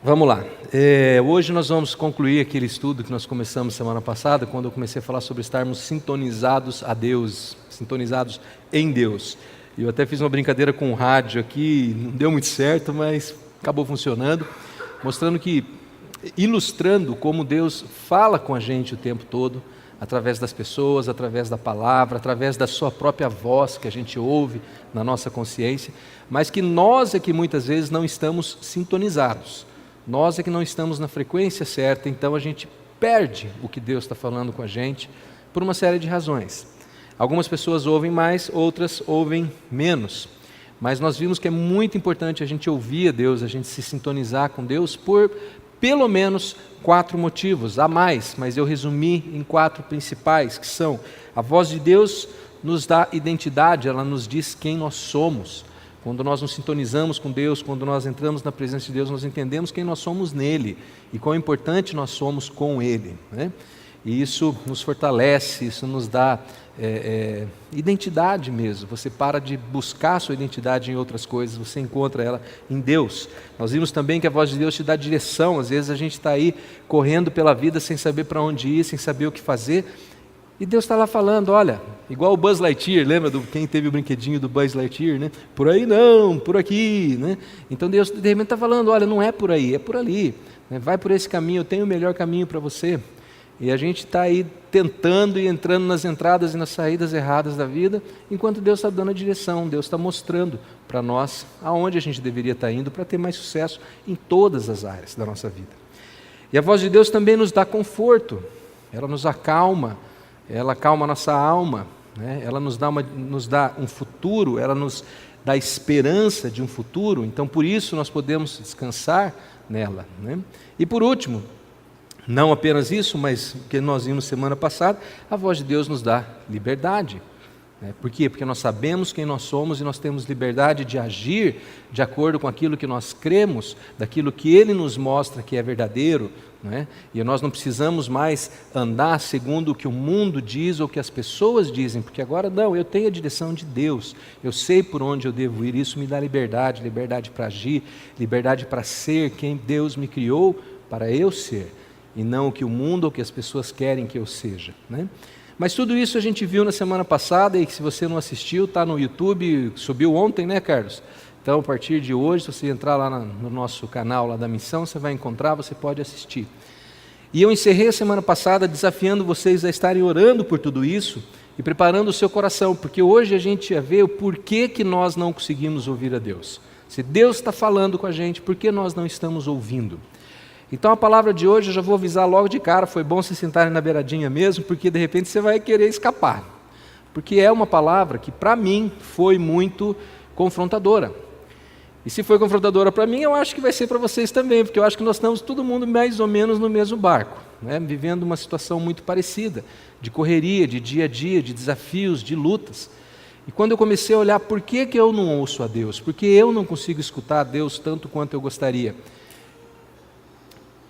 Vamos lá. Hoje nós vamos concluir aquele estudo que nós começamos semana passada, quando eu comecei a falar sobre estarmos sintonizados a Deus, sintonizados em Deus. E eu até fiz uma brincadeira com o rádio aqui, não deu muito certo, mas acabou funcionando, ilustrando como Deus fala com a gente o tempo todo, através das pessoas, através da palavra, através da sua própria voz que a gente ouve na nossa consciência, mas que nós é que muitas vezes não estamos sintonizados. Nós é que não estamos na frequência certa, então a gente perde o que Deus está falando com a gente por uma série de razões. Algumas pessoas ouvem mais, outras ouvem menos. Mas nós vimos que é muito importante a gente ouvir a Deus, a gente se sintonizar com Deus por pelo menos 4 motivos, há mais, mas eu resumi em 4 principais, que são: a voz de Deus nos dá identidade, ela nos diz quem nós somos. Quando nós nos sintonizamos com Deus, quando nós entramos na presença de Deus, nós entendemos quem nós somos nele e quão importante nós somos com Ele, né? E isso nos fortalece, isso nos dá identidade mesmo. Você para de buscar a sua identidade em outras coisas, você encontra ela em Deus. Nós vimos também que a voz de Deus te dá direção. Às vezes a gente está aí correndo pela vida sem saber para onde ir, sem saber o que fazer. E Deus está lá falando, olha, igual o Buzz Lightyear, lembra quem teve o brinquedinho do Buzz Lightyear, né? Por aí não, por aqui, né? Então Deus de repente está falando, olha, não é por aí, é por ali, né? Vai por esse caminho, eu tenho o melhor caminho para você. E a gente está aí tentando e entrando nas entradas e nas saídas erradas da vida, enquanto Deus está dando a direção, Deus está mostrando para nós aonde a gente deveria estar indo para ter mais sucesso em todas as áreas da nossa vida. E a voz de Deus também nos dá conforto, ela nos acalma, ela acalma a nossa alma, né? Ela nos dá um futuro, ela nos dá esperança de um futuro, então por isso nós podemos descansar nela, né? E por último, não apenas isso, mas o que nós vimos semana passada, a voz de Deus nos dá liberdade. Por quê? Porque nós sabemos quem nós somos e nós temos liberdade de agir de acordo com aquilo que nós cremos, daquilo que Ele nos mostra que é verdadeiro, né? E nós não precisamos mais andar segundo o que o mundo diz ou o que as pessoas dizem, porque agora não, eu tenho a direção de Deus, eu sei por onde eu devo ir, isso me dá liberdade, liberdade para agir, liberdade para ser quem Deus me criou para eu ser, e não o que o mundo ou o que as pessoas querem que eu seja, né? Mas tudo isso a gente viu na semana passada, e se você não assistiu, está no YouTube, subiu ontem, né, Carlos? Então, a partir de hoje, se você entrar lá no nosso canal lá da missão, você vai encontrar, você pode assistir. E eu encerrei a semana passada desafiando vocês a estarem orando por tudo isso e preparando o seu coração, porque hoje a gente ia ver o porquê que nós não conseguimos ouvir a Deus. Se Deus está falando com a gente, por que nós não estamos ouvindo? Então a palavra de hoje, eu já vou avisar logo de cara, foi bom se sentarem na beiradinha mesmo, porque de repente você vai querer escapar. Porque é uma palavra que para mim foi muito confrontadora. E se foi confrontadora para mim, eu acho que vai ser para vocês também, porque eu acho que nós estamos todo mundo mais ou menos no mesmo barco, né? Vivendo uma situação muito parecida, de correria, de dia a dia, de desafios, de lutas. E quando eu comecei a olhar por que eu não ouço a Deus, por que eu não consigo escutar a Deus tanto quanto eu gostaria,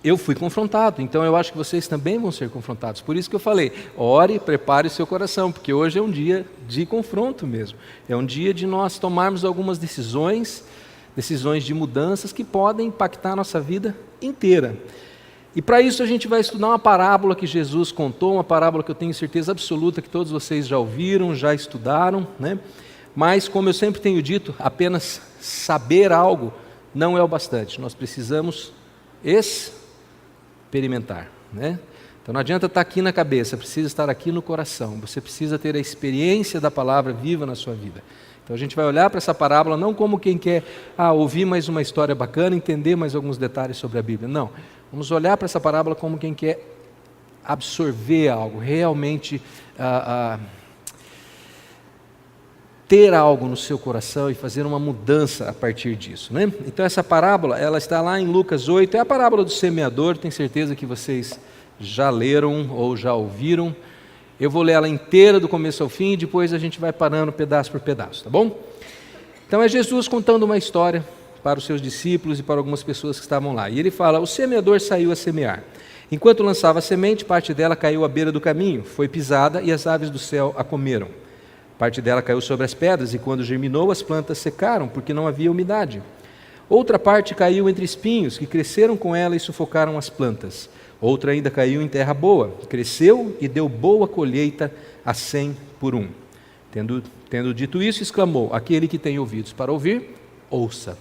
eu fui confrontado, então eu acho que vocês também vão ser confrontados. Por isso que eu falei, ore, prepare o seu coração, porque hoje é um dia de confronto mesmo. É um dia de nós tomarmos algumas decisões de mudanças que podem impactar a nossa vida inteira. E para isso a gente vai estudar uma parábola que Jesus contou, uma parábola que eu tenho certeza absoluta que todos vocês já ouviram, já estudaram, né? Mas como eu sempre tenho dito, apenas saber algo não é o bastante, nós precisamos experimentar, né? Então não adianta estar aqui na cabeça, precisa estar aqui no coração, você precisa ter a experiência da palavra viva na sua vida. Então a gente vai olhar para essa parábola não como quem quer ouvir mais uma história bacana, entender mais alguns detalhes sobre a Bíblia, não. Vamos olhar para essa parábola como quem quer absorver algo, realmente ter algo no seu coração e fazer uma mudança a partir disso, né? Então essa parábola, ela está lá em Lucas 8, é a parábola do semeador, tenho certeza que vocês já leram ou já ouviram. Eu vou ler ela inteira do começo ao fim e depois a gente vai parando pedaço por pedaço, tá bom? Então é Jesus contando uma história para os seus discípulos e para algumas pessoas que estavam lá. E ele fala, o semeador saiu a semear. Enquanto lançava a semente, parte dela caiu à beira do caminho, foi pisada e as aves do céu a comeram. Parte dela caiu sobre as pedras e quando germinou as plantas secaram porque não havia umidade. Outra parte caiu entre espinhos, que cresceram com ela e sufocaram as plantas. Outra ainda caiu em terra boa, cresceu e deu boa colheita a 100 por um. Tendo dito isso, exclamou: aquele que tem ouvidos para ouvir, ouça.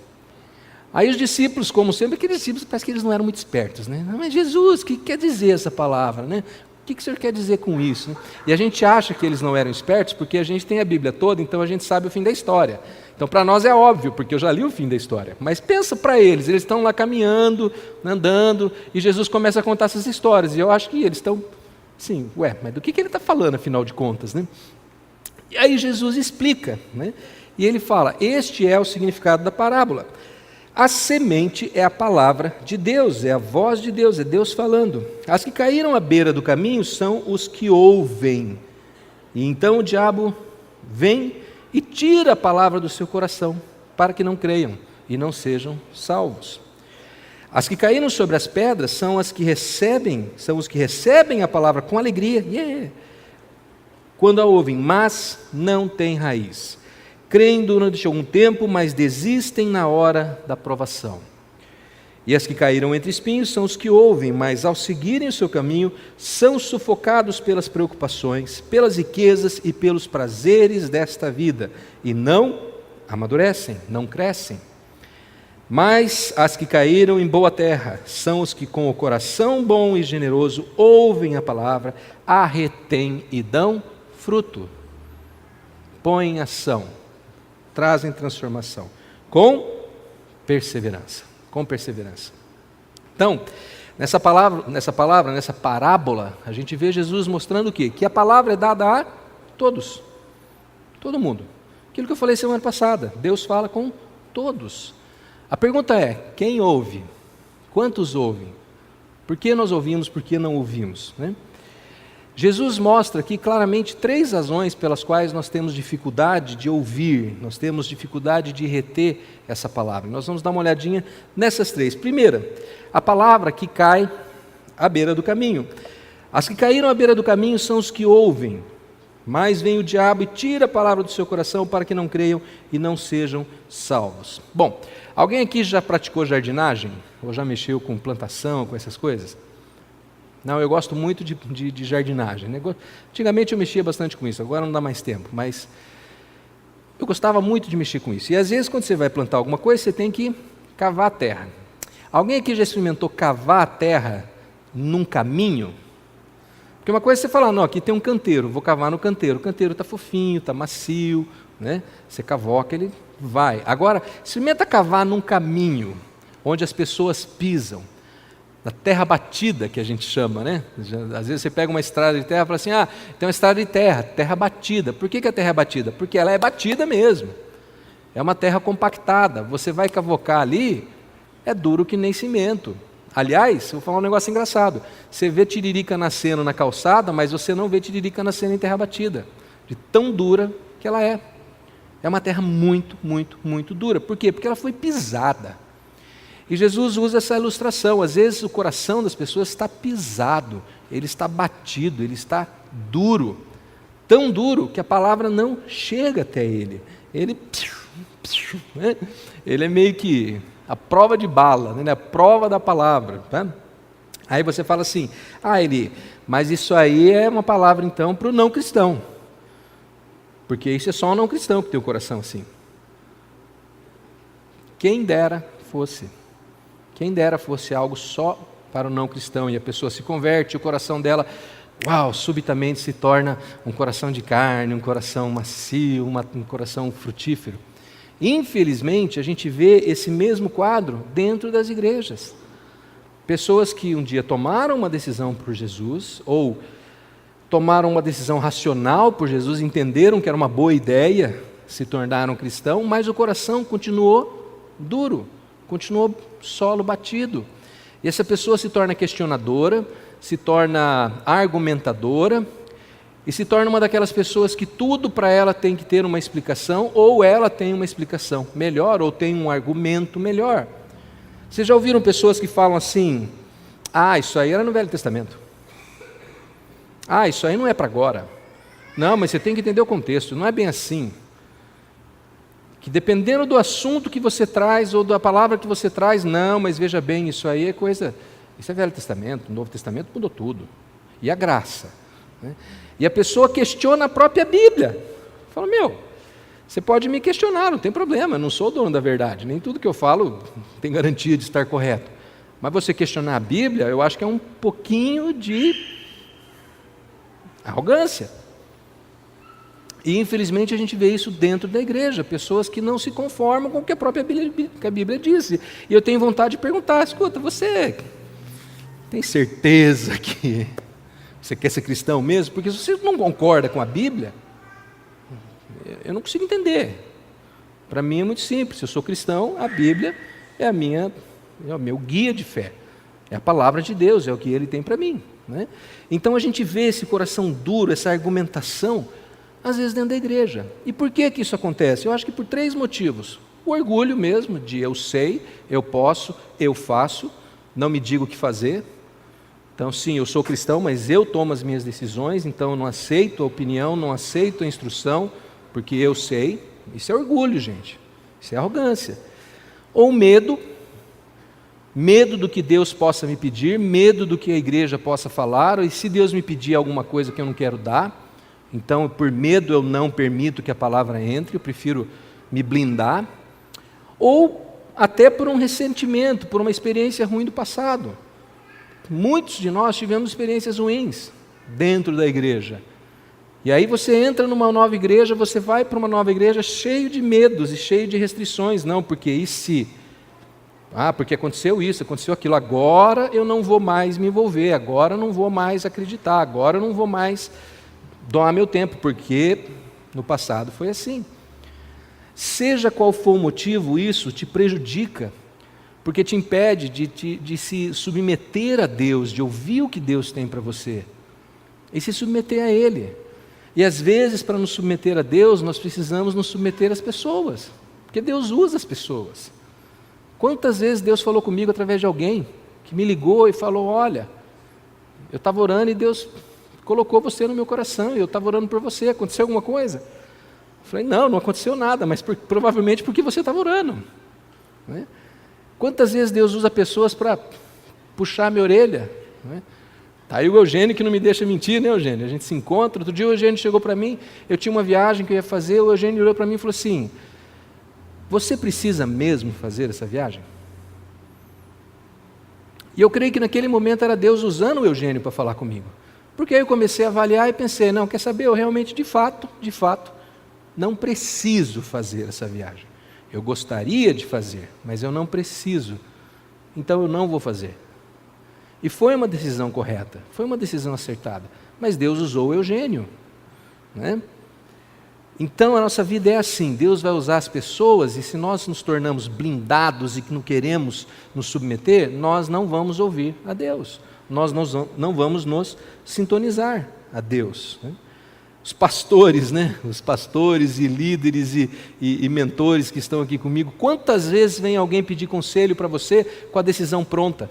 Aí os discípulos, como sempre, aqueles discípulos parece que eles não eram muito espertos, né? Mas Jesus, o que quer dizer essa palavra, né? O que o Senhor quer dizer com isso? E a gente acha que eles não eram espertos porque a gente tem a Bíblia toda, então a gente sabe o fim da história. Então para nós é óbvio, porque eu já li o fim da história. Mas pensa para eles estão lá caminhando, andando, e Jesus começa a contar essas histórias. E eu acho que eles estão assim, mas do que ele está falando, afinal de contas, né? E aí Jesus explica, né? E ele fala: este é o significado da parábola. A semente é a palavra de Deus, é a voz de Deus, é Deus falando. As que caíram à beira do caminho são os que ouvem. E então o diabo vem e tira a palavra do seu coração, para que não creiam e não sejam salvos. As que caíram sobre as pedras são os que recebem a palavra com alegria, quando a ouvem, mas não têm raiz. Creem durante algum tempo, mas desistem na hora da provação. E as que caíram entre espinhos são os que ouvem, mas ao seguirem o seu caminho, são sufocados pelas preocupações, pelas riquezas e pelos prazeres desta vida, e não amadurecem, não crescem. Mas as que caíram em boa terra são os que com o coração bom e generoso ouvem a palavra, a retêm e dão fruto. Põem em ação, trazem transformação, com perseverança. Com perseverança. Então, nessa parábola, a gente vê Jesus mostrando o quê? Que a palavra é dada a todos, todo mundo. Aquilo que eu falei semana passada, Deus fala com todos. A pergunta é: quem ouve? Quantos ouvem? Por que nós ouvimos, por que não ouvimos, né? Jesus mostra aqui claramente 3 razões pelas quais nós temos dificuldade de ouvir, nós temos dificuldade de reter essa palavra. Nós vamos dar uma olhadinha nessas 3. Primeira, a palavra que cai à beira do caminho. As que caíram à beira do caminho são os que ouvem, mas vem o diabo e tira a palavra do seu coração para que não creiam e não sejam salvos. Bom, alguém aqui já praticou jardinagem? Ou já mexeu com plantação, com essas coisas? Não, eu gosto muito de jardinagem, né? Antigamente eu mexia bastante com isso, agora não dá mais tempo, mas eu gostava muito de mexer com isso. E às vezes quando você vai plantar alguma coisa, você tem que cavar a terra. Alguém aqui já experimentou cavar a terra num caminho? Porque uma coisa é você falar: não, aqui tem um canteiro, vou cavar no canteiro. O canteiro está fofinho, está macio, né? Você cavoca, ele vai. Agora, experimenta cavar num caminho onde as pessoas pisam, da terra batida, que a gente chama, né? Às vezes você pega uma estrada de terra e fala assim: tem uma estrada de terra, terra batida. Por que a terra é batida? Porque ela é batida mesmo. É uma terra compactada. Você vai cavocar ali, é duro que nem cimento. Aliás, vou falar um negócio engraçado. Você vê tiririca nascendo na calçada, mas você não vê tiririca nascendo em terra batida, de tão dura que ela é. É uma terra muito, muito, muito dura. Por quê? Porque ela foi pisada. E Jesus usa essa ilustração. Às vezes o coração das pessoas está pisado, ele está batido, ele está duro, tão duro que a palavra não chega até ele. Ele é meio que a prova de bala, né? A prova da palavra. Tá? Aí você fala assim: mas isso aí é uma palavra então para o não cristão, porque isso é só um não cristão que tem o coração assim. Quem dera fosse algo só para o não cristão, e a pessoa se converte, o coração dela, subitamente se torna um coração de carne, um coração macio, um coração frutífero. Infelizmente, a gente vê esse mesmo quadro dentro das igrejas. Pessoas que um dia tomaram uma decisão por Jesus, ou tomaram uma decisão racional por Jesus, entenderam que era uma boa ideia, se tornaram cristão, mas o coração continuou duro, continuou solo batido. E essa pessoa se torna questionadora, se torna argumentadora, e se torna uma daquelas pessoas que tudo para ela tem que ter uma explicação, ou ela tem uma explicação melhor, ou tem um argumento melhor. Vocês já ouviram pessoas que falam assim: isso aí era no Velho Testamento. Isso aí não é para agora. Não, mas você tem que entender o contexto, não é bem assim. que dependendo do assunto que você traz ou da palavra que você traz, não, mas veja bem, isso aí é coisa, isso é Velho Testamento, Novo Testamento mudou tudo. E a graça, né? E a pessoa questiona a própria Bíblia. Fala, você pode me questionar, não tem problema, eu não sou o dono da verdade, nem tudo que eu falo tem garantia de estar correto. Mas você questionar a Bíblia, eu acho que é um pouquinho de arrogância. E infelizmente a gente vê isso dentro da igreja, pessoas que não se conformam com o que a Bíblia diz. E eu tenho vontade de perguntar, escuta, você tem certeza que você quer ser cristão mesmo? Porque se você não concorda com a Bíblia, eu não consigo entender. Para mim é muito simples, eu sou cristão, a Bíblia é o meu guia de fé, é a palavra de Deus, é o que Ele tem para mim, né? Então a gente vê esse coração duro, essa argumentação, às vezes dentro da igreja. E por que isso acontece? Eu acho que por 3 motivos. O orgulho mesmo, de eu sei, eu posso, eu faço, não me digo o que fazer. Então sim, eu sou cristão, mas eu tomo as minhas decisões, então eu não aceito a opinião, não aceito a instrução, porque eu sei. Isso é orgulho, gente, isso é arrogância. Ou medo do que Deus possa me pedir, medo do que a igreja possa falar, e se Deus me pedir alguma coisa que eu não quero dar, então por medo eu não permito que a palavra entre, eu prefiro me blindar. Ou até por um ressentimento, por uma experiência ruim do passado. Muitos de nós tivemos experiências ruins dentro da igreja. E aí você entra numa nova igreja, você vai para uma nova igreja cheio de medos e cheio de restrições. Não, porque e se? Porque aconteceu isso, aconteceu aquilo, agora eu não vou mais me envolver, agora eu não vou mais acreditar, agora eu não vou mais doar meu tempo, porque no passado foi assim. Seja qual for o motivo, isso te prejudica, porque te impede de se submeter a Deus, de ouvir o que Deus tem para você, e se submeter a Ele. E às vezes, para nos submeter a Deus, nós precisamos nos submeter às pessoas, porque Deus usa as pessoas. Quantas vezes Deus falou comigo através de alguém que me ligou e falou, olha, eu estava orando e Deus colocou você no meu coração, e eu estava orando por você, aconteceu alguma coisa? Eu falei, não aconteceu nada, mas provavelmente porque você estava orando, né? Quantas vezes Deus usa pessoas para puxar a minha orelha, né? Tá aí o Eugênio que não me deixa mentir, né, Eugênio? A gente se encontra, outro dia o Eugênio chegou para mim, eu tinha uma viagem que eu ia fazer, o Eugênio olhou para mim e falou assim, você precisa mesmo fazer essa viagem? E eu creio que naquele momento era Deus usando o Eugênio para falar comigo. Porque aí eu comecei a avaliar e pensei, não, quer saber, eu realmente, de fato, não preciso fazer essa viagem. Eu gostaria de fazer, mas eu não preciso. Então eu não vou fazer. E foi uma decisão correta, foi uma decisão acertada. Mas Deus usou o Eugênio, né? Então a nossa vida é assim, Deus vai usar as pessoas, e se nós nos tornamos blindados e que não queremos nos submeter, nós não vamos ouvir a Deus, nós não vamos nos sintonizar a Deus, né? Os pastores, né? Os pastores e líderes e mentores que estão aqui comigo, quantas vezes vem alguém pedir conselho para você com a decisão pronta?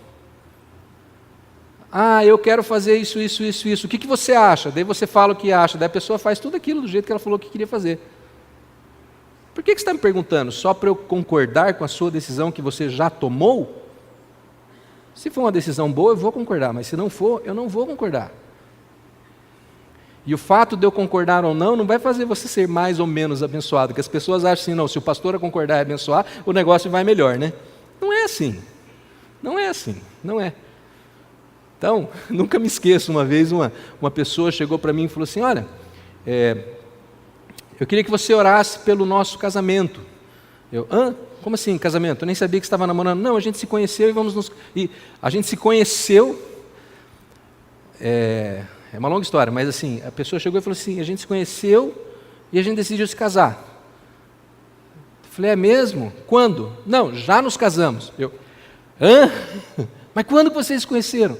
Eu quero fazer isso, o que você acha? Daí você fala o que acha, daí a pessoa faz tudo aquilo do jeito que ela falou que queria fazer. Por que você está me perguntando? Só para eu concordar com a sua decisão que você já tomou? Se for uma decisão boa, eu vou concordar, mas se não for, eu não vou concordar. E o fato de eu concordar ou não vai fazer você ser mais ou menos abençoado, porque as pessoas acham assim, não, se o pastor concordar e abençoar, o negócio vai melhor, né? Não é assim, não é. Então, nunca me esqueço, uma vez uma pessoa chegou para mim e falou assim, olha, eu queria que você orasse pelo nosso casamento. Eu, como assim casamento? Eu nem sabia que você estava namorando. Não, a gente se conheceu e a gente se conheceu, é uma longa história, mas assim, a pessoa chegou e falou assim, a gente se conheceu e a gente decidiu se casar. Eu falei, é mesmo? Quando? Não, já nos casamos. Eu, mas quando que vocês se conheceram?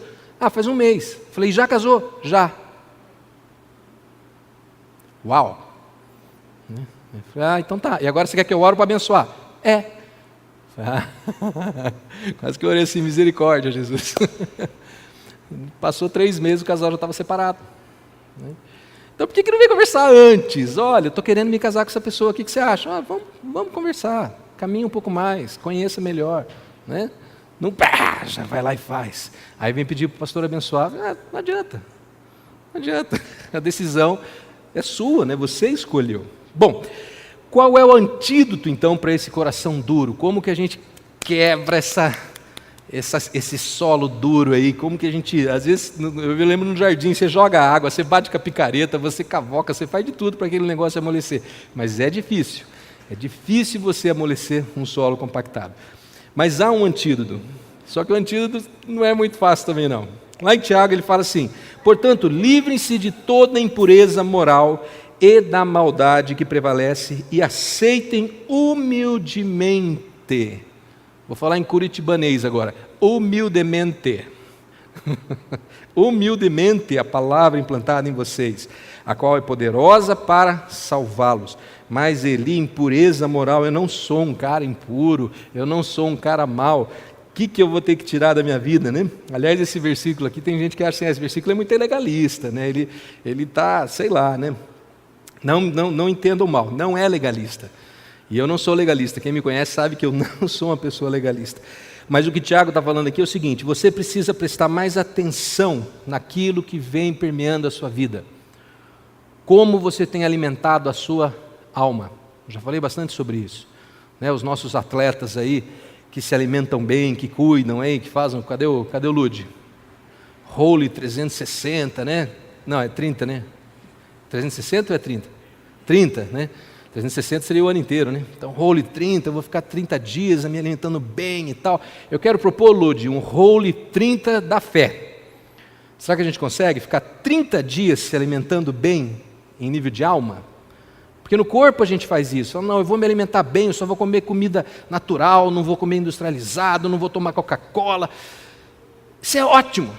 Faz um mês. Falei, já casou? Já. Uau. Eu falei, então tá. E agora você quer que eu ore para abençoar? Quase que eu orei assim, misericórdia, Jesus. Passou 3 meses, o casal já estava separado. Então por que não vem conversar antes? Olha, eu estou querendo me casar com essa pessoa, o que você acha? Vamos conversar, caminha um pouco mais, conheça melhor, né? Não, já vai lá e faz. Aí vem pedir para o pastor abençoar, não adianta, a decisão é sua, né? Você escolheu. Bom, qual é o antídoto então para esse coração duro? Como que a gente quebra esse solo duro aí? Como que a gente, às vezes, eu me lembro no jardim, você joga água, você bate com a picareta, você cavoca, você faz de tudo para aquele negócio amolecer, mas é difícil você amolecer um solo compactado. Mas há um antídoto, só que o antídoto não é muito fácil também não. Lá em Tiago ele fala assim: portanto, livrem-se de toda impureza moral e da maldade que prevalece e aceitem humildemente. Vou falar em curitibanês agora. Humildemente. Humildemente a palavra implantada em vocês, a qual é poderosa para salvá-los. Mas Eli, impureza moral, eu não sou um cara impuro, eu não sou um cara mau. O que eu vou ter que tirar da minha vida, né? Aliás, esse versículo aqui, tem gente que acha que esse versículo é muito legalista, né? Ele está, sei lá, né? Não entendam mal, não é legalista. E eu não sou legalista, quem me conhece sabe que eu não sou uma pessoa legalista. Mas o que Tiago está falando aqui é o seguinte: você precisa prestar mais atenção naquilo que vem permeando a sua vida. Como você tem alimentado a sua alma. Eu já falei bastante sobre isso. Né? Os nossos atletas aí, que se alimentam bem, que cuidam aí, que fazem... Cadê o Lud? Holy 360, né? Não, é 30, né? 360 ou é 30? 30, né? 360 seria o ano inteiro, né? Então, Holy 30, eu vou ficar 30 dias me alimentando bem e tal. Eu quero propor, Lud, um Holy 30 da fé. Será que a gente consegue ficar 30 dias se alimentando bem em nível de alma? Porque no corpo a gente faz isso. Não, eu vou me alimentar bem, eu só vou comer comida natural, não vou comer industrializado, não vou tomar Coca-Cola. Isso é ótimo.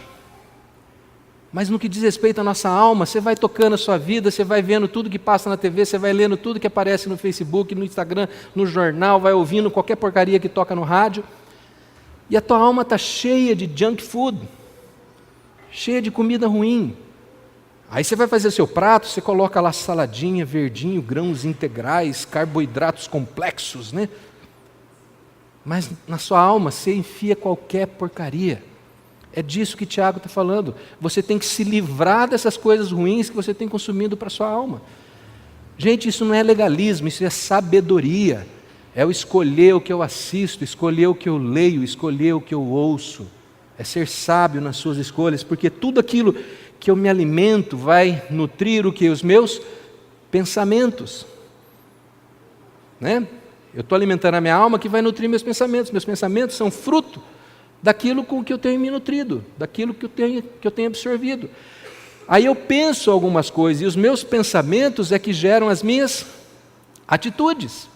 Mas no que diz respeito à nossa alma, você vai tocando a sua vida, você vai vendo tudo que passa na TV, você vai lendo tudo que aparece no Facebook, no Instagram, no jornal, vai ouvindo qualquer porcaria que toca no rádio, e a tua alma está cheia de junk food, cheia de comida ruim. Aí você vai fazer o seu prato, você coloca lá saladinha, verdinho, grãos integrais, carboidratos complexos, né? Mas na sua alma você enfia qualquer porcaria. É disso que Tiago está falando. Você tem que se livrar dessas coisas ruins que você tem consumido para a sua alma. Gente, isso não é legalismo, isso é sabedoria. É o escolher o que eu assisto, escolher o que eu leio, escolher o que eu ouço. É ser sábio nas suas escolhas, porque tudo aquilo que eu me alimento vai nutrir o que? Os meus pensamentos. Né? Eu estou alimentando a minha alma que vai nutrir meus pensamentos. Meus pensamentos são fruto daquilo com que eu tenho me nutrido, daquilo que eu tenho absorvido. Aí eu penso algumas coisas, e os meus pensamentos é que geram as minhas atitudes.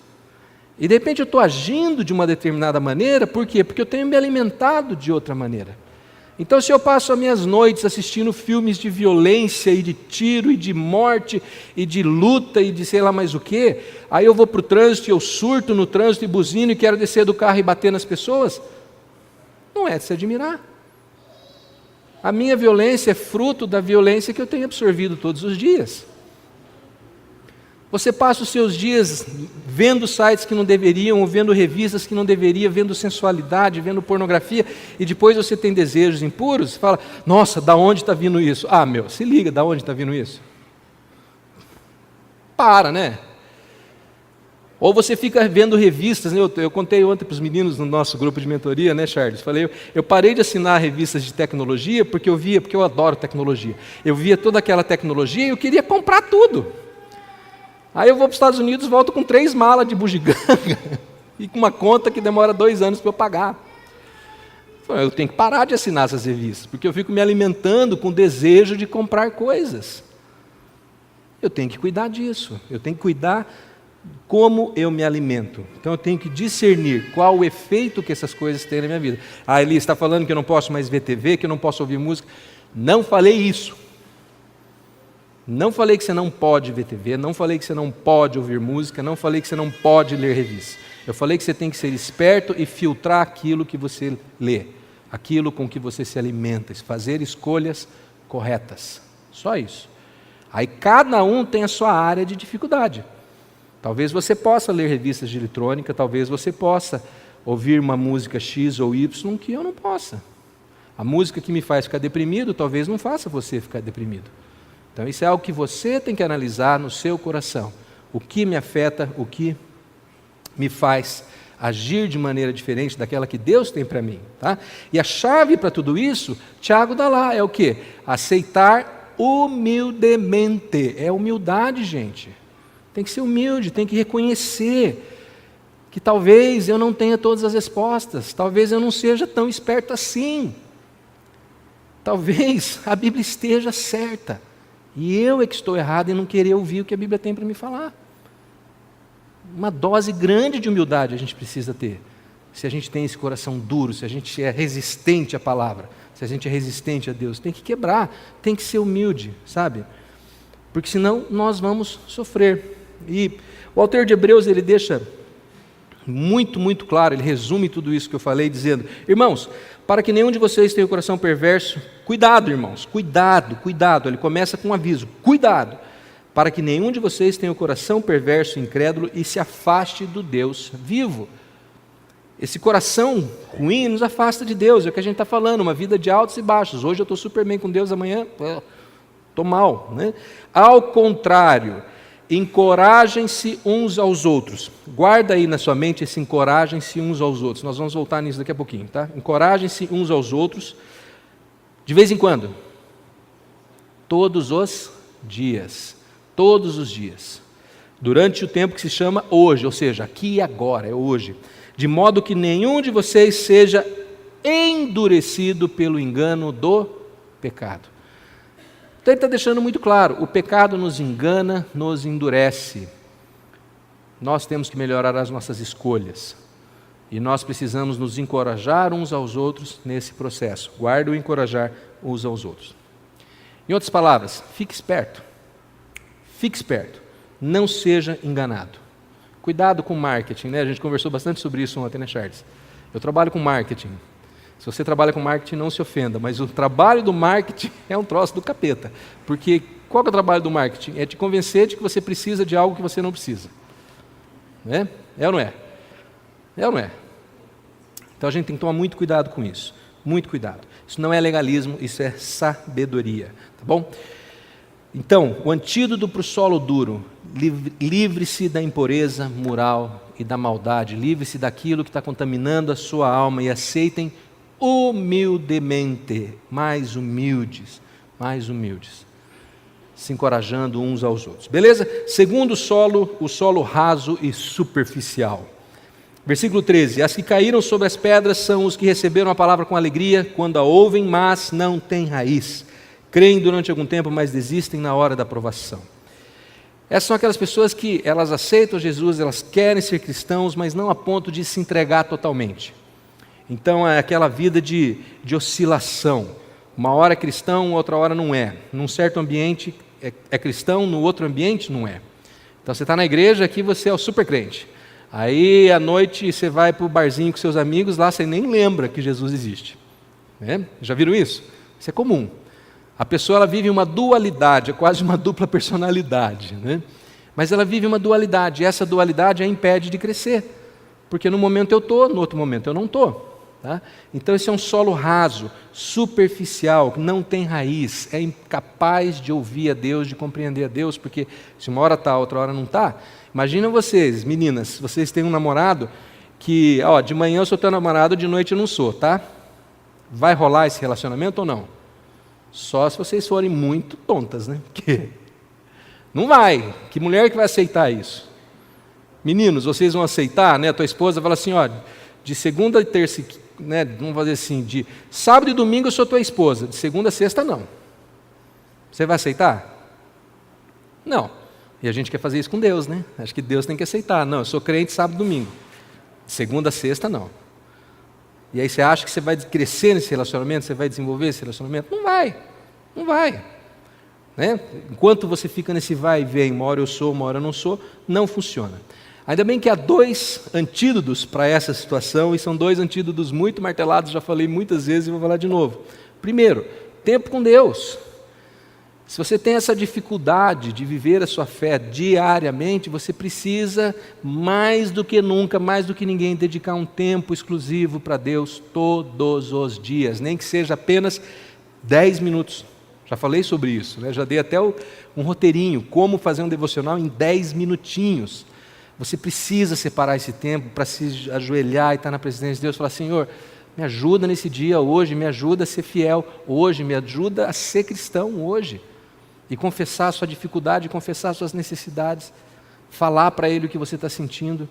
E de repente eu estou agindo de uma determinada maneira, por quê? Porque eu tenho me alimentado de outra maneira. Então, se eu passo as minhas noites assistindo filmes de violência e de tiro e de morte e de luta e de sei lá mais o quê, aí eu vou para o trânsito e eu surto no trânsito e buzino e quero descer do carro e bater nas pessoas, não é de se admirar. A minha violência é fruto da violência que eu tenho absorvido todos os dias. Você passa os seus dias vendo sites que não deveriam, ou vendo revistas que não deveria, vendo sensualidade, vendo pornografia, e depois você tem desejos impuros, você fala, nossa, da onde está vindo isso? Ah, meu, se liga, da onde está vindo isso? Para, né? Ou você fica vendo revistas, né? Eu contei ontem para os meninos no nosso grupo de mentoria, né, Charles? Falei, eu parei de assinar revistas de tecnologia, porque eu adoro tecnologia. Eu via toda aquela tecnologia e eu queria comprar tudo. Aí eu vou para os Estados Unidos, volto com 3 malas de bugiganga e com uma conta que demora 2 anos para eu pagar. Eu tenho que parar de assinar essas revistas, porque eu fico me alimentando com o desejo de comprar coisas. Eu tenho que cuidar disso, eu tenho que cuidar como eu me alimento. Então eu tenho que discernir qual o efeito que essas coisas têm na minha vida. Ah, Eli está falando que eu não posso mais ver TV, que eu não posso ouvir música. Não falei isso. Não falei que você não pode ver TV, não falei que você não pode ouvir música, não falei que você não pode ler revistas. Eu falei que você tem que ser esperto e filtrar aquilo que você lê, aquilo com que você se alimenta, fazer escolhas corretas. Só isso. Aí cada um tem a sua área de dificuldade. Talvez você possa ler revistas de eletrônica, talvez você possa ouvir uma música X ou Y que eu não possa. A música que me faz ficar deprimido, talvez não faça você ficar deprimido. Então isso é algo que você tem que analisar no seu coração. O que me afeta, o que me faz agir de maneira diferente daquela que Deus tem para mim. Tá? E a chave para tudo isso, Tiago dá lá, é o quê? Aceitar humildemente. É humildade, gente. Tem que ser humilde, tem que reconhecer que talvez eu não tenha todas as respostas, talvez eu não seja tão esperto assim. Talvez a Bíblia esteja certa e eu é que estou errado em não querer ouvir o que a Bíblia tem para me falar. Uma dose grande de humildade a gente precisa ter. Se a gente tem esse coração duro, se a gente é resistente à palavra, se a gente é resistente a Deus, tem que quebrar, tem que ser humilde, sabe? Porque senão nós vamos sofrer. E o autor de Hebreus, ele deixa muito, muito claro, ele resume tudo isso que eu falei, dizendo: irmãos, para que nenhum de vocês tenha o coração perverso, cuidado, irmãos, cuidado, cuidado. Ele começa com um aviso: cuidado, para que nenhum de vocês tenha o coração perverso e incrédulo e se afaste do Deus vivo. Esse coração ruim nos afasta de Deus, é o que a gente está falando, uma vida de altos e baixos. Hoje eu estou super bem com Deus, amanhã estou mal, né? Ao contrário, encorajem-se uns aos outros. Guarda aí na sua mente esse encorajem-se uns aos outros. Nós vamos voltar nisso daqui a pouquinho, tá? Encorajem-se uns aos outros, de vez em quando. Todos os dias. Todos os dias. Durante o tempo que se chama hoje, ou seja, aqui e agora, é hoje. De modo que nenhum de vocês seja endurecido pelo engano do pecado. Então ele está deixando muito claro, o pecado nos engana, nos endurece. Nós temos que melhorar as nossas escolhas. E nós precisamos nos encorajar uns aos outros nesse processo. Guarda o encorajar uns aos outros. Em outras palavras, fique esperto. Fique esperto. Não seja enganado. Cuidado com marketing, né? A gente conversou bastante sobre isso ontem, né, Charles? Eu trabalho com marketing. Se você trabalha com marketing, não se ofenda, mas o trabalho do marketing é um troço do capeta. Porque qual que é o trabalho do marketing? É te convencer de que você precisa de algo que você não precisa. Né? É ou não é? É ou não é? Então a gente tem que tomar muito cuidado com isso. Muito cuidado. Isso não é legalismo, isso é sabedoria. Tá bom? Então, o antídoto para o solo duro: livre-se da impureza moral e da maldade. Livre-se daquilo que está contaminando a sua alma e aceitem humildemente, mais humildes, se encorajando uns aos outros. Beleza? Segundo solo, o solo raso e superficial. Versículo 13: as que caíram sobre as pedras são os que receberam a palavra com alegria, quando a ouvem, mas não têm raiz. Creem durante algum tempo, mas desistem na hora da provação. Essas são aquelas pessoas que elas aceitam Jesus, elas querem ser cristãos, mas não a ponto de se entregar totalmente. Então é aquela vida de oscilação. Uma hora é cristão, outra hora não é. Num certo ambiente é cristão, no outro ambiente não é. Então você está na igreja, aqui você é o super crente. Aí à noite você vai para o barzinho com seus amigos, lá você nem lembra que Jesus existe. Né? Já viram isso? Isso é comum. A pessoa ela vive uma dualidade, é quase uma dupla personalidade. Né? Mas ela vive uma dualidade, e essa dualidade a impede de crescer. Porque no momento eu estou, no outro momento eu não estou. Tá? Então esse é um solo raso, superficial, não tem raiz, é incapaz de ouvir a Deus, de compreender a Deus, porque se uma hora está, outra hora não está. Imagina vocês, meninas, vocês têm um namorado que, de manhã eu sou teu namorado, de noite eu não sou, tá? Vai rolar esse relacionamento ou não? Só se vocês forem muito tontas, né? Porque não vai. Que mulher que vai aceitar isso? Meninos, vocês vão aceitar, né? A tua esposa fala assim, de segunda e terça, né? Vamos fazer assim, de sábado e domingo eu sou tua esposa, de segunda a sexta não. Você vai aceitar? Não. E a gente quer fazer isso com Deus, né? Acho que Deus tem que aceitar. Não, eu sou crente sábado e domingo. De segunda a sexta não. E aí você acha que você vai crescer nesse relacionamento, você vai desenvolver esse relacionamento? Não vai. Não vai. Né? Enquanto você fica nesse vai e vem, uma hora eu sou, uma hora eu não sou, não funciona. Ainda bem que há dois antídotos para essa situação, e são dois antídotos muito martelados, já falei muitas vezes e vou falar de novo. Primeiro, tempo com Deus. Se você tem essa dificuldade de viver a sua fé diariamente, você precisa, mais do que nunca, mais do que ninguém, dedicar um tempo exclusivo para Deus todos os dias, nem que seja apenas 10 minutos. Já falei sobre isso, né? Já dei até um roteirinho, como fazer um devocional em 10 minutinhos. Você precisa separar esse tempo para se ajoelhar e estar na presença de Deus e falar: Senhor, me ajuda nesse dia hoje, me ajuda a ser fiel hoje, me ajuda a ser cristão hoje. E confessar a sua dificuldade, confessar as suas necessidades, falar para Ele o que você está sentindo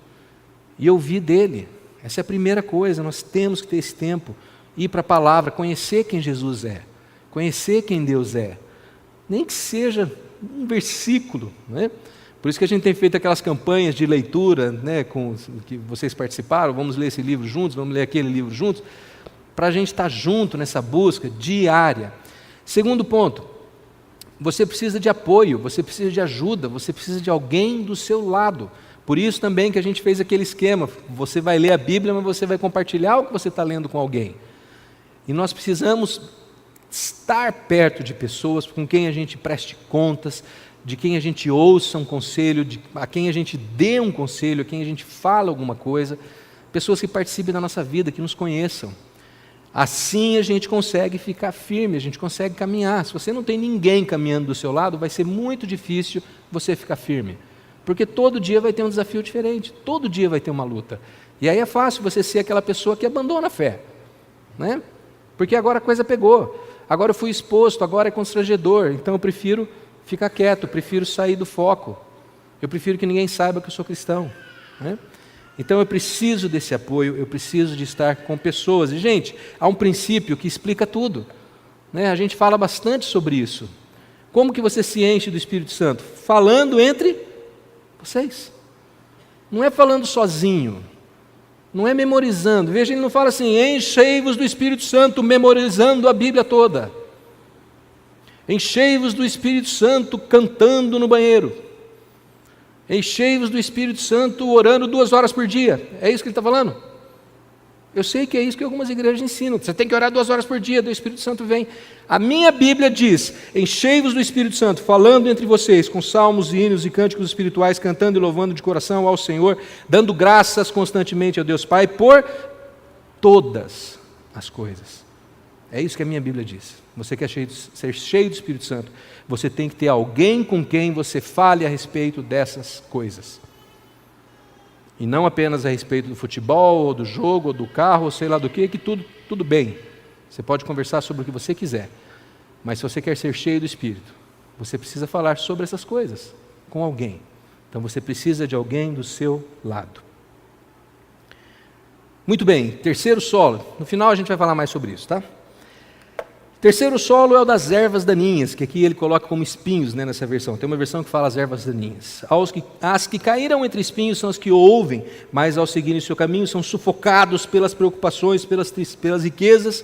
e ouvir dEle. Essa é a primeira coisa, nós temos que ter esse tempo, ir para a palavra, conhecer quem Jesus é, conhecer quem Deus é, nem que seja um versículo, né? Por isso que a gente tem feito aquelas campanhas de leitura, né, que vocês participaram, vamos ler esse livro juntos, vamos ler aquele livro juntos, para a gente estar junto nessa busca diária. Segundo ponto, você precisa de apoio, você precisa de ajuda, você precisa de alguém do seu lado. Por isso também que a gente fez aquele esquema, você vai ler a Bíblia, mas você vai compartilhar o que você está lendo com alguém. E nós precisamos estar perto de pessoas com quem a gente preste contas, de quem a gente ouça um conselho, a quem a gente dê um conselho, a quem a gente fala alguma coisa, pessoas que participem da nossa vida, que nos conheçam. Assim a gente consegue ficar firme, a gente consegue caminhar. Se você não tem ninguém caminhando do seu lado, vai ser muito difícil você ficar firme, porque todo dia vai ter um desafio diferente, todo dia vai ter uma luta. E aí é fácil você ser aquela pessoa que abandona a fé, né? Porque agora a coisa pegou, agora eu fui exposto, agora é constrangedor, então eu prefiro ficar quieto, eu prefiro sair do foco, eu prefiro que ninguém saiba que eu sou cristão, né? Então eu preciso desse apoio, eu preciso de estar com pessoas. E, gente, há um princípio que explica tudo, né? A gente fala bastante sobre isso. Como que você se enche do Espírito Santo? Falando entre vocês. Não é falando sozinho, não é memorizando. Veja, ele não fala assim: enchei-vos do Espírito Santo, memorizando a Bíblia toda. Enchei-vos do Espírito Santo cantando no banheiro. Enchei-vos do Espírito Santo orando 2 horas por dia. É isso que ele está falando? Eu sei que é isso que algumas igrejas ensinam. Você tem que orar 2 horas por dia, o Espírito Santo vem. A minha Bíblia diz: enchei-vos do Espírito Santo, falando entre vocês, com salmos, hinos e cânticos espirituais, cantando e louvando de coração ao Senhor, dando graças constantemente a Deus Pai por todas as coisas. É isso que a minha Bíblia diz. Você quer ser cheio do Espírito Santo, você tem que ter alguém com quem você fale a respeito dessas coisas. E não apenas a respeito do futebol, ou do jogo, ou do carro, ou sei lá do que tudo bem. Você pode conversar sobre o que você quiser. Mas se você quer ser cheio do Espírito, você precisa falar sobre essas coisas com alguém. Então você precisa de alguém do seu lado. Muito bem, terceiro solo. No final a gente vai falar mais sobre isso, tá? Terceiro solo é o das ervas daninhas, que aqui ele coloca como espinhos, né, nessa versão. Tem uma versão que fala as ervas daninhas. As que caíram entre espinhos são as que ouvem, mas ao seguirem seu caminho são sufocados pelas preocupações, pelas riquezas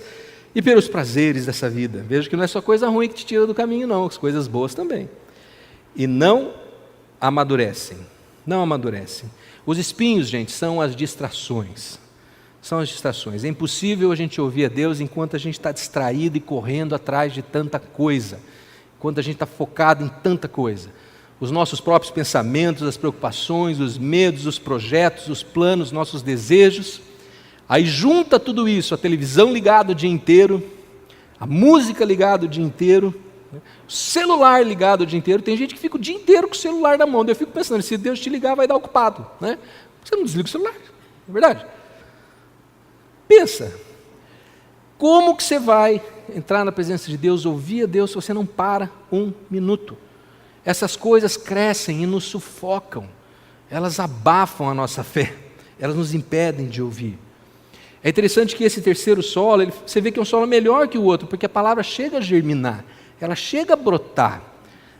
e pelos prazeres dessa vida. Veja que não é só coisa ruim que te tira do caminho, não, as coisas boas também. E não amadurecem. Não amadurecem. Os espinhos, gente, são as distrações. São as distrações. É impossível a gente ouvir a Deus enquanto a gente está distraído e correndo atrás de tanta coisa, enquanto a gente está focado em tanta coisa. Os nossos próprios pensamentos, as preocupações, os medos, os projetos, os planos, nossos desejos. Aí junta tudo isso, a televisão ligada o dia inteiro, a música ligada o dia inteiro, o celular ligado o dia inteiro. Tem gente que fica o dia inteiro com o celular na mão. Eu fico pensando, se Deus te ligar, vai dar ocupado, né? Você não desliga o celular, não é verdade? Pensa, como que você vai entrar na presença de Deus, ouvir a Deus, se você não para 1 minuto? Essas coisas crescem e nos sufocam, elas abafam a nossa fé, elas nos impedem de ouvir. É interessante que esse terceiro solo, você vê que é um solo melhor que o outro, porque a palavra chega a germinar, ela chega a brotar,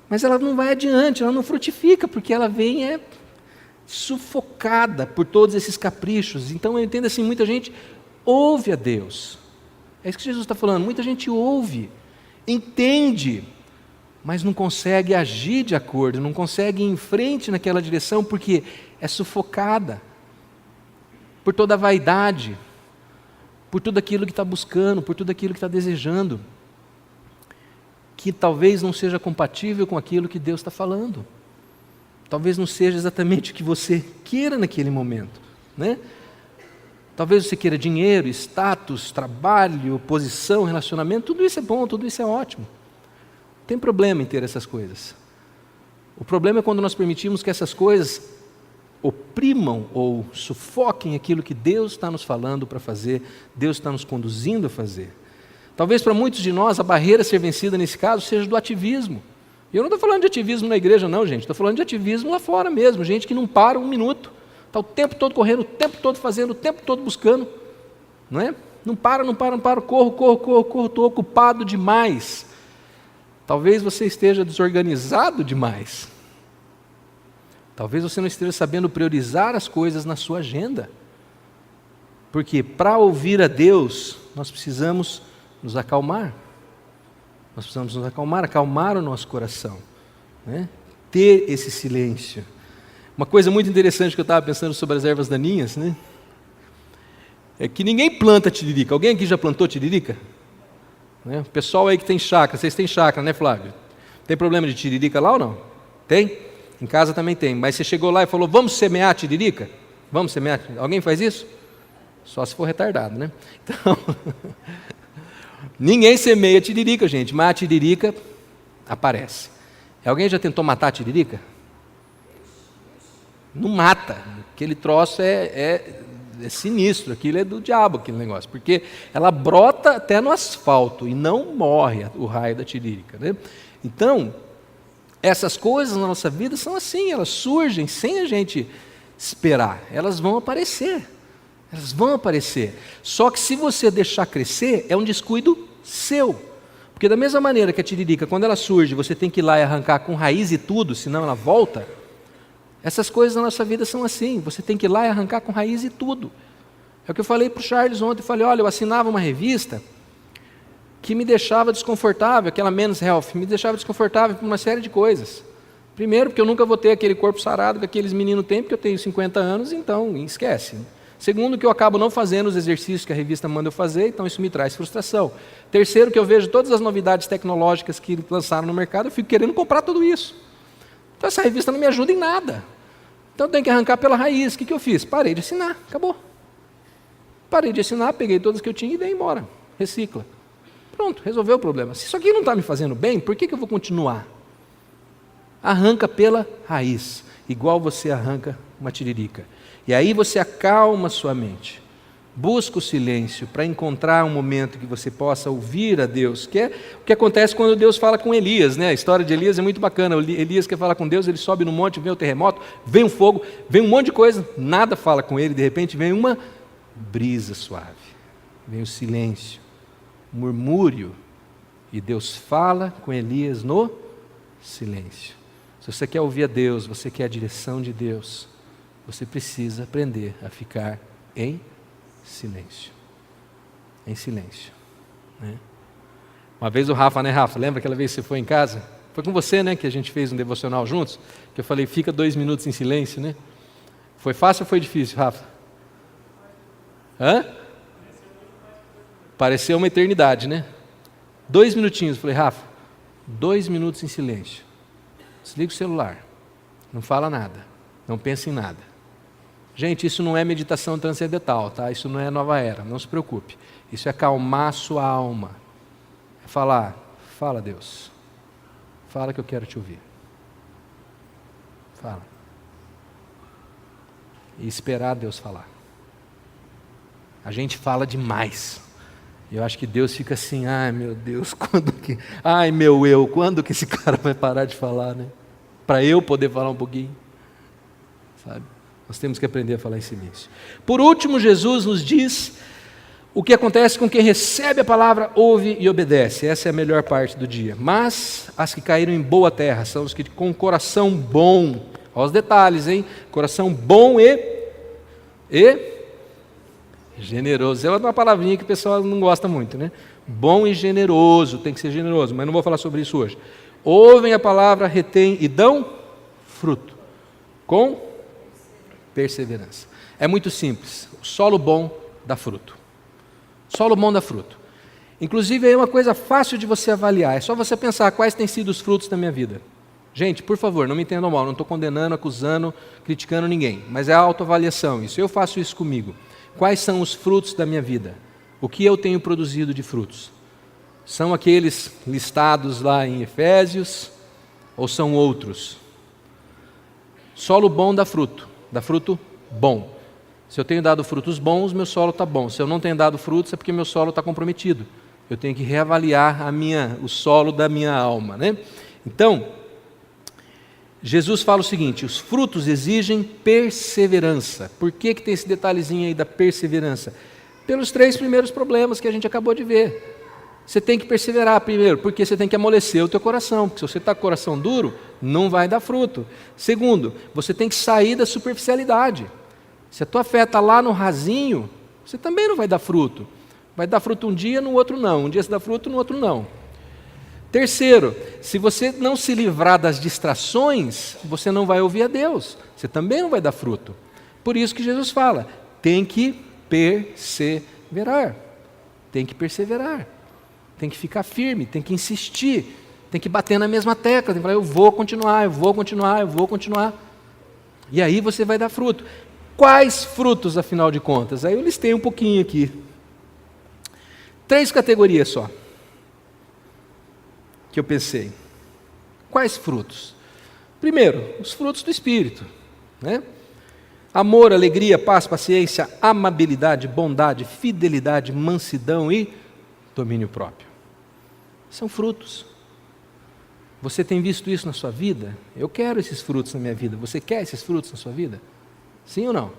mas ela não vai adiante, ela não frutifica, porque ela vem sufocada por todos esses caprichos. Então eu entendo assim, muita gente ouve a Deus, é isso que Jesus está falando, muita gente ouve, entende, mas não consegue agir de acordo, não consegue ir em frente naquela direção, porque é sufocada por toda a vaidade, por tudo aquilo que está buscando, por tudo aquilo que está desejando. que talvez não seja compatível com aquilo que Deus está falando. Talvez não seja exatamente o que você queira naquele momento, né? Talvez você queira dinheiro, status, trabalho, posição, relacionamento, tudo isso é bom, tudo isso é ótimo. Não tem problema em ter essas coisas. O problema é quando nós permitimos que essas coisas oprimam ou sufoquem aquilo que Deus está nos falando para fazer, Deus está nos conduzindo a fazer. Talvez para muitos de nós a barreira a ser vencida nesse caso seja do ativismo. E eu não estou falando de ativismo na igreja não, gente, estou falando de ativismo lá fora mesmo, gente que não para um minuto, está o tempo todo correndo, o tempo todo fazendo, o tempo todo buscando, não é? Não para, corro, estou ocupado demais. Talvez você esteja desorganizado demais. Talvez você não esteja sabendo priorizar as coisas na sua agenda. Porque para ouvir a Deus, nós precisamos nos acalmar. Nós precisamos nos acalmar, acalmar o nosso coração, né? Ter esse silêncio. Uma coisa muito interessante que eu estava pensando sobre as ervas daninhas, né? É que ninguém planta tiririca. Alguém aqui já plantou tiririca? Né? O pessoal aí que tem chácara, vocês têm chácara, né, Flávio? Tem problema de tiririca lá ou não? Tem? Em casa também tem. Mas você chegou lá e falou, vamos semear tiririca? Vamos semear? Alguém faz isso? Só se for retardado, né? Então, ninguém semeia tiririca, gente, mas a tiririca aparece. Alguém já tentou matar a tiririca? Não mata. Aquele troço é sinistro, aquilo é do diabo, aquele negócio, porque ela brota até no asfalto e não morre o raio da tiririca, né? Então, essas coisas na nossa vida são assim, elas surgem sem a gente esperar, elas vão aparecer. Elas vão aparecer. Só que se você deixar crescer, é um descuido seu. Porque da mesma maneira que a tiririca, quando ela surge, você tem que ir lá e arrancar com raiz e tudo, senão ela volta. Essas coisas na nossa vida são assim. Você tem que ir lá e arrancar com raiz e tudo. É o que eu falei para o Charles ontem. Eu falei, olha, eu assinava uma revista que me deixava desconfortável, aquela Men's Health, me deixava desconfortável por uma série de coisas. Primeiro, porque eu nunca vou ter aquele corpo sarado que aqueles meninos têm, porque eu tenho 50 anos, então esquece. Segundo, que eu acabo não fazendo os exercícios que a revista manda eu fazer, então isso me traz frustração. Terceiro, que eu vejo todas as novidades tecnológicas que lançaram no mercado, eu fico querendo comprar tudo isso. Então essa revista não me ajuda em nada. Então eu tenho que arrancar pela raiz. O que eu fiz? Parei de assinar, acabou. Parei de assinar, peguei todas que eu tinha e dei embora. Recicla. Pronto, resolveu o problema. Se isso aqui não está me fazendo bem, por que eu vou continuar? Arranca pela raiz, igual você arranca uma tiririca. E aí você acalma sua mente. Busca o silêncio para encontrar um momento que você possa ouvir a Deus, que é o que acontece quando Deus fala com Elias, né? A história de Elias é muito bacana. Elias quer falar com Deus, ele sobe no monte, vem o terremoto, vem um fogo, vem um monte de coisa, nada fala com ele, de repente vem uma brisa suave, vem o silêncio, um murmúrio, e Deus fala com Elias no silêncio. Se você quer ouvir a Deus, você quer a direção de Deus, você precisa aprender a ficar em silêncio. Em silêncio. Né? Uma vez o Rafa, né, Rafa? Lembra aquela vez que você foi em casa? Foi com você, né, que a gente fez um devocional juntos? Que eu falei, fica 2 minutos em silêncio, né? Foi fácil ou foi difícil, Rafa? Hã? Pareceu uma eternidade, né? 2 minutinhos. Eu falei, Rafa, 2 minutos em silêncio. Desliga o celular. Não fala nada. Não pensa em nada. Gente, isso não é meditação transcendental, tá? Isso não é nova era, não se preocupe. Isso é acalmar a sua alma. É falar, fala Deus. Fala que eu quero te ouvir. Fala. E esperar Deus falar. A gente fala demais. Eu acho que Deus fica assim, ai meu Deus, quando que... Ai meu eu, quando que esse cara vai parar de falar, né? Para eu poder falar um pouquinho. Sabe? Nós temos que aprender a falar em silêncio. Por último, Jesus nos diz o que acontece com quem recebe a palavra, ouve e obedece. Essa é a melhor parte do dia. Mas as que caíram em boa terra são os que com coração bom, olha os detalhes, hein? Coração bom e generoso. É uma palavrinha que o pessoal não gosta muito, né? Bom e generoso, tem que ser generoso, mas não vou falar sobre isso hoje. Ouvem a palavra, retêm e dão fruto. Com perseverança. É muito simples. O solo bom dá fruto. O solo bom dá fruto. Inclusive, é uma coisa fácil de você avaliar. É só você pensar quais têm sido os frutos da minha vida. Gente, por favor, não me entendam mal. Não estou condenando, acusando, criticando ninguém. Mas é a autoavaliação isso. Eu faço isso comigo. Quais são os frutos da minha vida? O que eu tenho produzido de frutos? São aqueles listados lá em Efésios ou são outros? Solo bom dá fruto bom. Se eu tenho dado frutos bons, meu solo está bom. Se eu não tenho dado frutos, é porque meu solo está comprometido. Eu tenho que reavaliar o solo da minha alma, né? Então, Jesus fala o seguinte: os frutos exigem perseverança. Por que tem esse detalhezinho aí da perseverança? Pelos 3 primeiros problemas que a gente acabou de ver. Você tem que perseverar primeiro, porque você tem que amolecer o teu coração, porque se você está com o coração duro, não vai dar fruto. Segundo, você tem que sair da superficialidade. Se a tua fé está lá no rasinho, você também não vai dar fruto. Vai dar fruto um dia, no outro não. Um dia você dá fruto, no outro não. Terceiro, se você não se livrar das distrações, você não vai ouvir a Deus. Você também não vai dar fruto. Por isso que Jesus fala, tem que perseverar. Tem que perseverar. Tem que ficar firme, tem que insistir, tem que bater na mesma tecla, tem que falar, eu vou continuar, eu vou continuar, eu vou continuar. E aí você vai dar fruto. Quais frutos, afinal de contas? Aí eu listei um pouquinho aqui. 3 categorias só, que eu pensei. Quais frutos? Primeiro, os frutos do Espírito, né? Amor, alegria, paz, paciência, amabilidade, bondade, fidelidade, mansidão e domínio próprio. São frutos. Você tem visto isso na sua vida? Eu quero esses frutos na minha vida. Você quer esses frutos na sua vida? Sim ou não?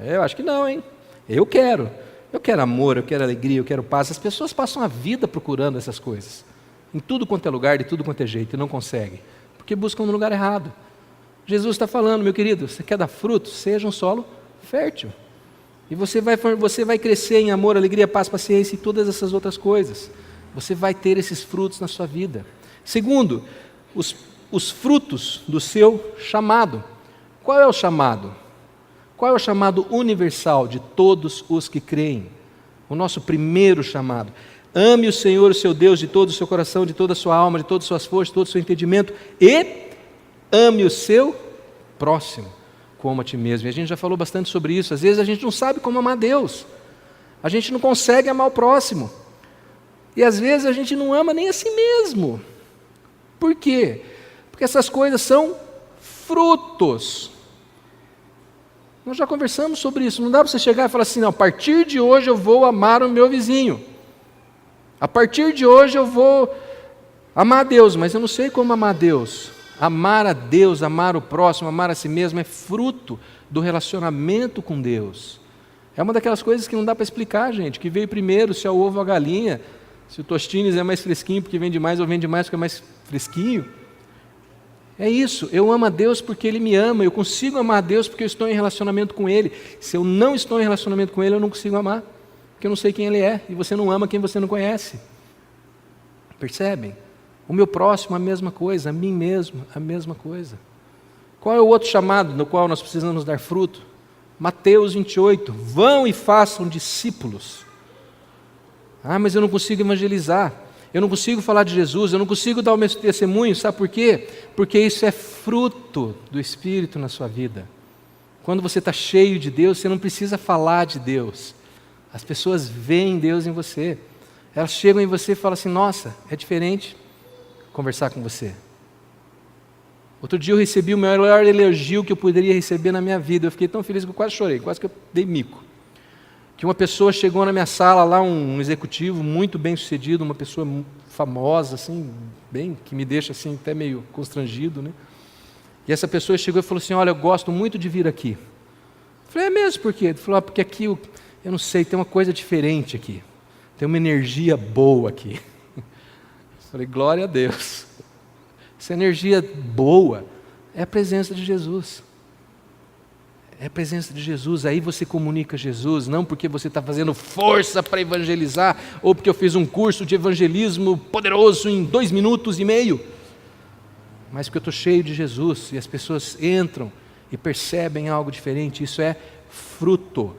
Eu acho que não, hein? Eu quero. Eu quero amor, eu quero alegria, eu quero paz. As pessoas passam a vida procurando essas coisas. Em tudo quanto é lugar, de tudo quanto é jeito, e não conseguem. Porque buscam no lugar errado. Jesus está falando, meu querido, você quer dar frutos? Seja um solo fértil. E você vai crescer em amor, alegria, paz, paciência e todas essas outras coisas. Você vai ter esses frutos na sua vida. Segundo, os frutos do seu chamado. Qual é o chamado? Qual é o chamado universal de todos os que creem? O nosso primeiro chamado. Ame o Senhor, o seu Deus, de todo o seu coração, de toda a sua alma, de todas as suas forças, de todo o seu entendimento, e ame o seu próximo como a ti mesmo. E a gente já falou bastante sobre isso. Às vezes a gente não sabe como amar Deus. A gente não consegue amar o próximo. E às vezes a gente não ama nem a si mesmo. Por quê? Porque essas coisas são frutos. Nós já conversamos sobre isso. Não dá para você chegar e falar assim, não, a partir de hoje eu vou amar o meu vizinho. A partir de hoje eu vou amar a Deus, mas eu não sei como amar a Deus. Amar a Deus, amar o próximo, amar a si mesmo é fruto do relacionamento com Deus. É uma daquelas coisas que não dá para explicar, gente, que veio primeiro, se é o ovo ou a galinha, se o tostines é mais fresquinho porque vende mais ou vende mais porque é mais fresquinho. É isso, eu amo a Deus porque Ele me ama, eu consigo amar a Deus porque eu estou em relacionamento com Ele. Se eu não estou em relacionamento com Ele, eu não consigo amar, porque eu não sei quem Ele é, e você não ama quem você não conhece. Percebem? O meu próximo, a mesma coisa, a mim mesmo, a mesma coisa. Qual é o outro chamado no qual nós precisamos dar fruto? Mateus 28, vão e façam discípulos. Ah, mas eu não consigo evangelizar. Eu não consigo falar de Jesus, eu não consigo dar o meu testemunho, sabe por quê? Porque isso é fruto do Espírito na sua vida. Quando você está cheio de Deus, você não precisa falar de Deus. As pessoas veem Deus em você. Elas chegam em você e falam assim, nossa, é diferente conversar com você. Outro dia eu recebi o melhor elogio que eu poderia receber na minha vida. Eu fiquei tão feliz que eu quase chorei, quase que eu dei mico. Que uma pessoa chegou na minha sala lá, um executivo muito bem sucedido, uma pessoa famosa, assim, bem, que me deixa assim até meio constrangido, né? E essa pessoa chegou e falou assim, olha, eu gosto muito de vir aqui. Eu falei, é mesmo, por quê? Ele falou, porque aqui, eu não sei, tem uma coisa diferente aqui. Tem uma energia boa aqui. Eu falei, glória a Deus. Essa energia boa é a presença de Jesus. É a presença de Jesus, aí você comunica Jesus, não porque você está fazendo força para evangelizar, ou porque eu fiz um curso de evangelismo poderoso em 2 minutos e meio, mas porque eu estou cheio de Jesus, e as pessoas entram e percebem algo diferente, isso é fruto,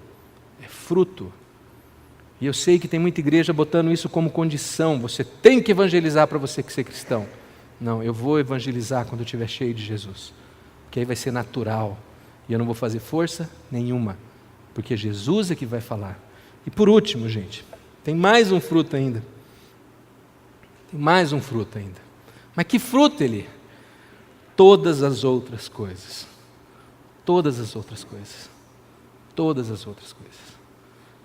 é fruto. E eu sei que tem muita igreja botando isso como condição. Você tem que evangelizar para você ser cristão. Não, eu vou evangelizar quando eu estiver cheio de Jesus. Porque aí vai ser natural. E eu não vou fazer força nenhuma. Porque Jesus é que vai falar. E por último, gente, tem mais um fruto ainda. Tem mais um fruto ainda. Mas que fruto ele é? Todas as outras coisas. Todas as outras coisas. Todas as outras coisas.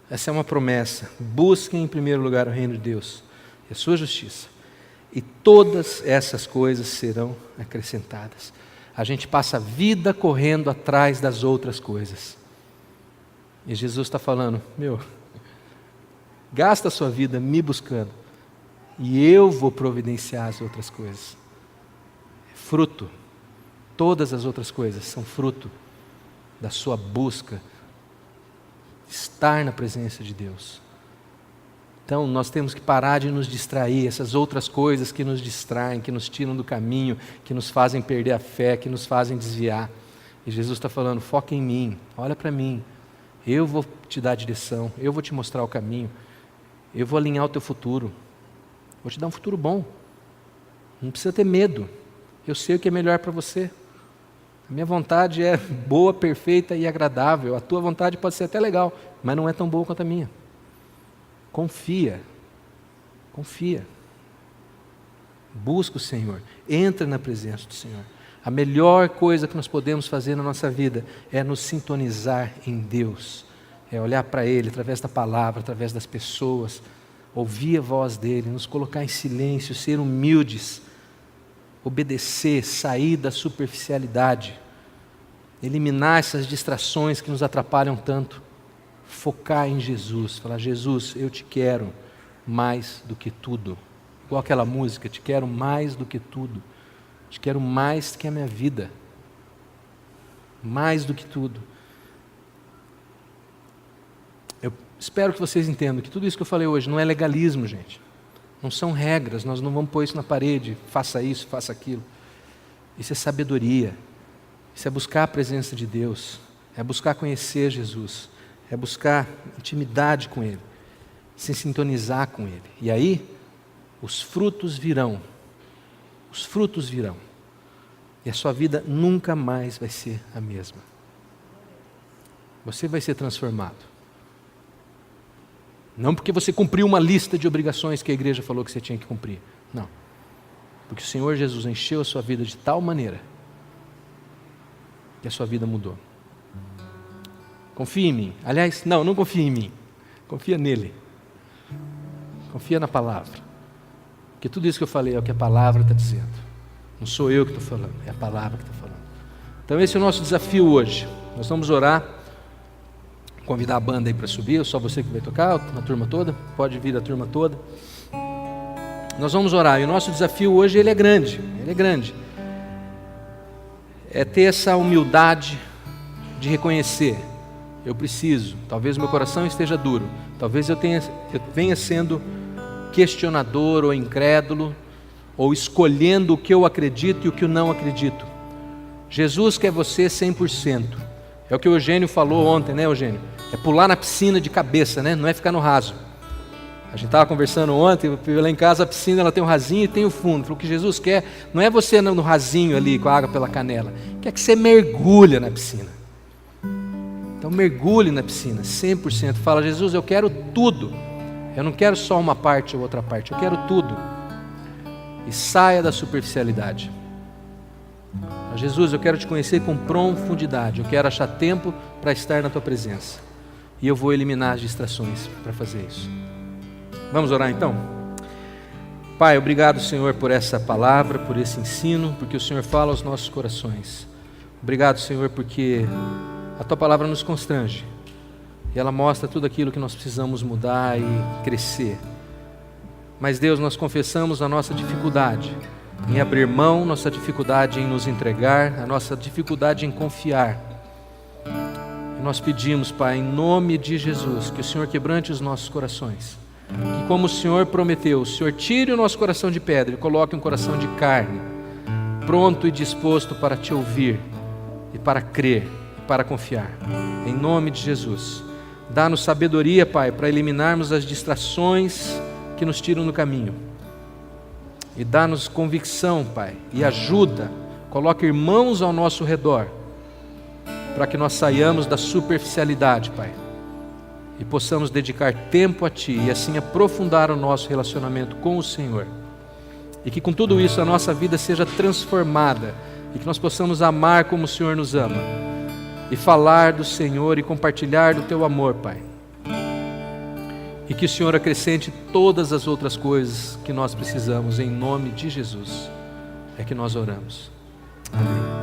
Essa é uma promessa. Busquem em primeiro lugar o reino de Deus e a sua justiça. E todas essas coisas serão acrescentadas. A gente passa a vida correndo atrás das outras coisas. E Jesus está falando, gasta a sua vida me buscando. E eu vou providenciar as outras coisas. É fruto. Todas as outras coisas são fruto da sua busca. Estar na presença de Deus. Então nós temos que parar de nos distrair, essas outras coisas que nos distraem, que nos tiram do caminho, que nos fazem perder a fé, que nos fazem desviar. E Jesus está falando, foca em mim, olha para mim, eu vou te dar a direção, eu vou te mostrar o caminho, eu vou alinhar o teu futuro, vou te dar um futuro bom, não precisa ter medo, eu sei o que é melhor para você. A minha vontade é boa, perfeita e agradável. A tua vontade pode ser até legal, mas não é tão boa quanto a minha. Confia. Confia. Busca o Senhor. Entra na presença do Senhor. A melhor coisa que nós podemos fazer na nossa vida é nos sintonizar em Deus. É olhar para Ele através da palavra, através das pessoas, ouvir a voz dEle, nos colocar em silêncio, ser humildes, obedecer, sair da superficialidade, eliminar essas distrações que nos atrapalham tanto, focar em Jesus, falar, Jesus, eu te quero mais do que tudo, igual aquela música, te quero mais do que tudo, te quero mais que a minha vida, mais do que tudo. Eu espero que vocês entendam que tudo isso que eu falei hoje não é legalismo, gente. Não são regras, nós não vamos pôr isso na parede, faça isso, faça aquilo. Isso é sabedoria, isso é buscar a presença de Deus, é buscar conhecer Jesus, é buscar intimidade com Ele, se sintonizar com Ele. E aí, os frutos virão, e a sua vida nunca mais vai ser a mesma. Você vai ser transformado. Não porque você cumpriu uma lista de obrigações que a igreja falou que você tinha que cumprir. Não. Porque o Senhor Jesus encheu a sua vida de tal maneira que a sua vida mudou. Confia em mim. Aliás, não confia em mim. Confia nele. Confia na palavra. Porque tudo isso que eu falei é o que a palavra está dizendo. Não sou eu que estou falando, é a palavra que está falando. Então esse é o nosso desafio hoje. Nós vamos orar. Convidar a banda aí para subir, ou só você que vai tocar, a turma toda? Pode vir a turma toda. Nós vamos orar, e o nosso desafio hoje ele é grande. É ter essa humildade de reconhecer, eu preciso, talvez o meu coração esteja duro, talvez eu venha sendo questionador ou incrédulo, ou escolhendo o que eu acredito e o que eu não acredito. Jesus quer você 100%. É o que o Eugênio falou ontem, né, Eugênio? É pular na piscina de cabeça, né? Não é ficar no raso. A gente estava conversando ontem, lá em casa a piscina ela tem um rasinho e tem o fundo. O que Jesus quer não é você no rasinho ali com a água pela canela. Quer que você mergulhe na piscina. Então mergulhe na piscina, 100%. Fala, Jesus, eu quero tudo. Eu não quero só uma parte ou outra parte, eu quero tudo. E saia da superficialidade. Jesus, eu quero te conhecer com profundidade. Eu quero achar tempo para estar na tua presença. E eu vou eliminar as distrações para fazer isso. Vamos orar então? Pai, obrigado, Senhor, por essa palavra, por esse ensino, porque o Senhor fala aos nossos corações. Obrigado, Senhor, porque a tua palavra nos constrange. E ela mostra tudo aquilo que nós precisamos mudar e crescer. Mas, Deus, nós confessamos a nossa dificuldade em abrir mão, nossa dificuldade em nos entregar, a nossa dificuldade em confiar. E nós pedimos, Pai, em nome de Jesus, que o Senhor quebrante os nossos corações. Que como o Senhor prometeu, o Senhor tire o nosso coração de pedra e coloque um coração de carne, pronto e disposto para te ouvir, e para crer, e para confiar. Em nome de Jesus. Dá-nos sabedoria, Pai, para eliminarmos as distrações que nos tiram do caminho. E dá-nos convicção, Pai, e ajuda. Coloca irmãos ao nosso redor, para que nós saiamos da superficialidade, Pai, e possamos dedicar tempo a Ti e assim aprofundar o nosso relacionamento com o Senhor. E que com tudo isso a nossa vida seja transformada e que nós possamos amar como o Senhor nos ama e falar do Senhor e compartilhar do Teu amor, Pai. E que o Senhor acrescente todas as outras coisas que nós precisamos, em nome de Jesus. É que nós oramos. Amém.